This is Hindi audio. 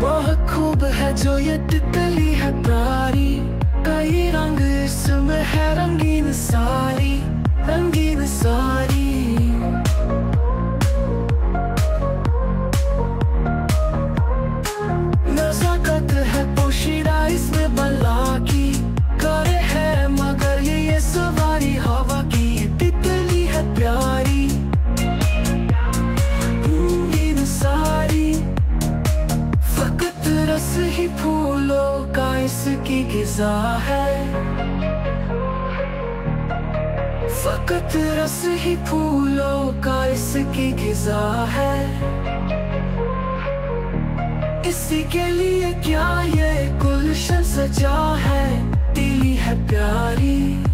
बहुत खूब है जो ये तितली है प्यारी, कई रंग इसमें है रंगीन सारी, रंगीन सारी। नज़ाकत है पोशीदा इसमें बला की, करे है मगर ये सवारी हवा की। ये तितली है प्यारी, रंगीन सारी, फकत रस ही फूलों का इसकी ग़िज़ा है, फकत रस ही फूलों का इसकी ग़िज़ा है। इसी के लिए क्या ये गुलशन सजा है, तितली है प्यारी।